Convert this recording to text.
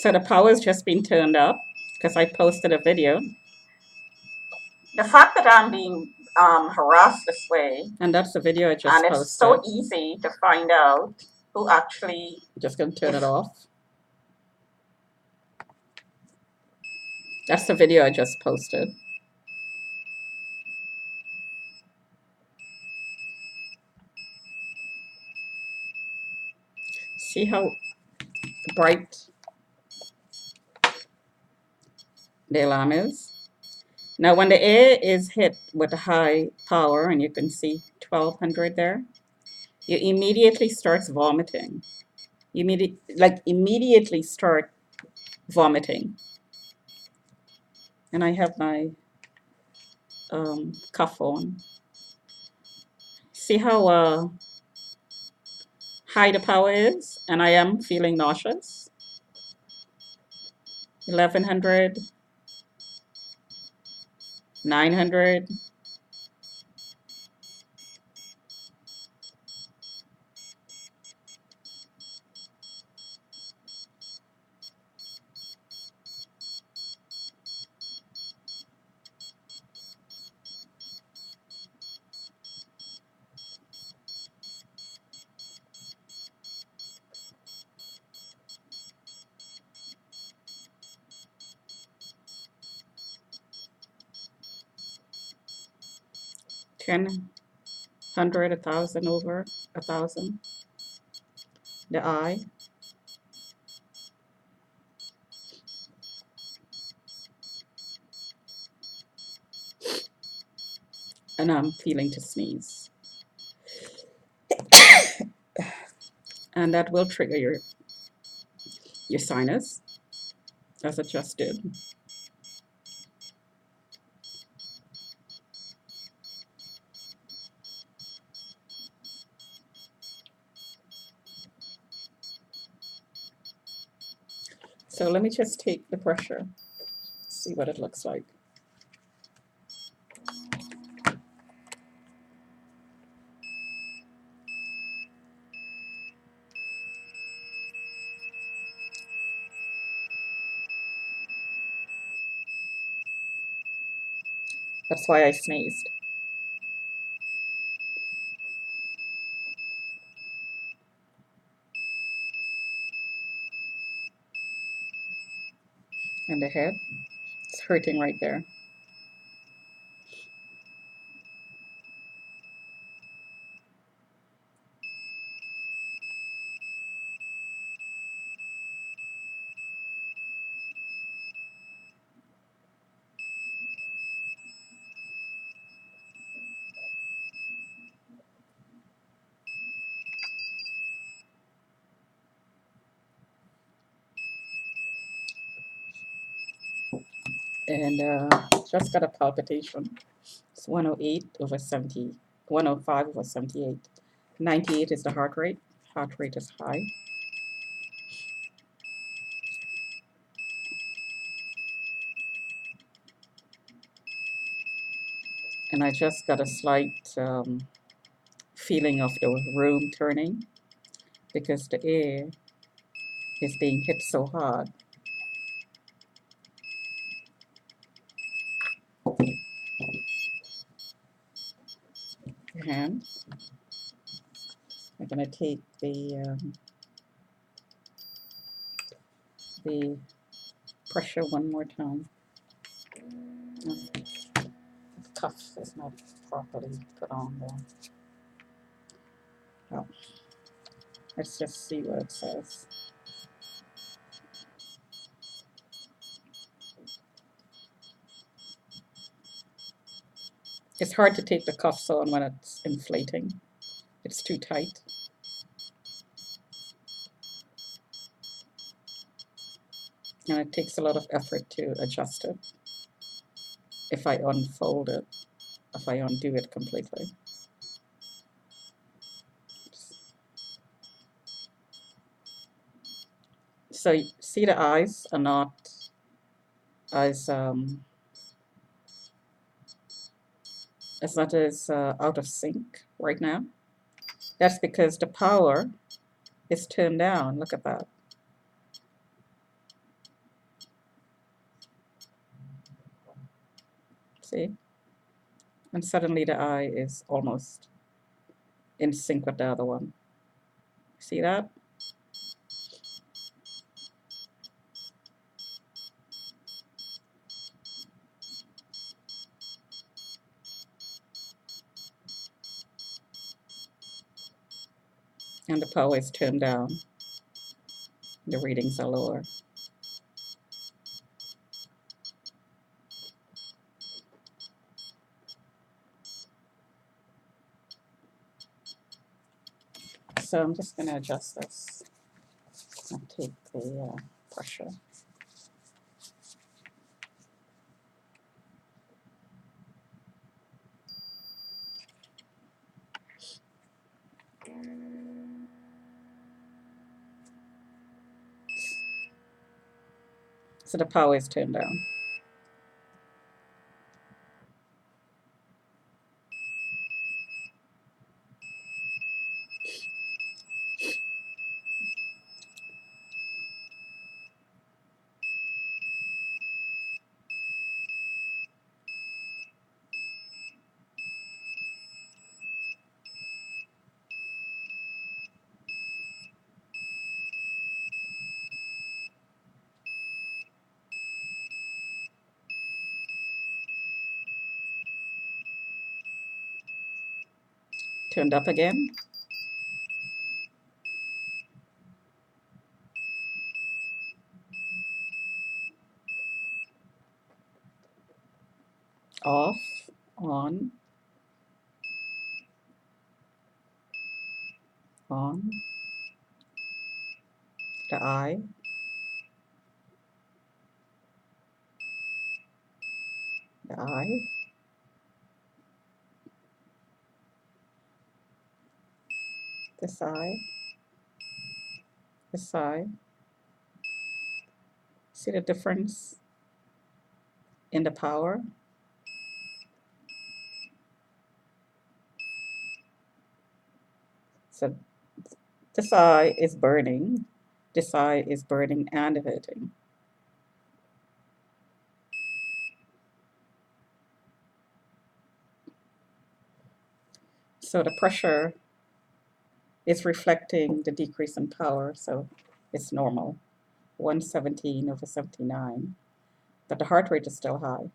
So the power's just been turned up because I posted a video. The fact that I'm being harassed this way, and that's the video I just and it's posted. so easy to find out who actually. Just gonna turn it off. That's the video I just posted. See how bright the alarm is? Now, when the air is hit with a high power, and you can see 1200 there, you immediately starts vomiting. You immediately start vomiting. And I have my cuff on. See how high the power is? And I am feeling nauseous. 1100, 900. Ten, hundred, 1,000, over 1,000. The eye. And I'm feeling to sneeze. And that will trigger your sinus, as it just did. So let me just take the pressure, see what it looks like. That's why I sneezed. And the head, it's hurting right there. And just got a palpitation. It's 108 over 70, 105 over 78. 98 is the heart rate. Heart rate is high. And I just got a slight feeling of the room turning because the air is being hit so hard. Your hand. I'm gonna take the pressure one more time. The cuff is not properly put on there. Oh. Let's just see what it says. It's hard to take the cuffs on when it's inflating. It's too tight. And it takes a lot of effort to adjust it. If I unfold it, if I undo it completely. So see, the eyes are not as out of sync right now. That's because the power is turned down. Look at that. See? And suddenly the eye is almost in sync with the other one. See that? And the power is turned down. The readings are lower. So I'm just going to adjust this and take the pressure. So the power is turned down. Turned up again. Off, on, on, the eye, the eye, this eye, this eye. See the difference in the power? So this eye is burning, this eye is burning and hurting. So the pressure is reflecting the decrease in power, so it's normal, 117/79, but the heart rate is still high.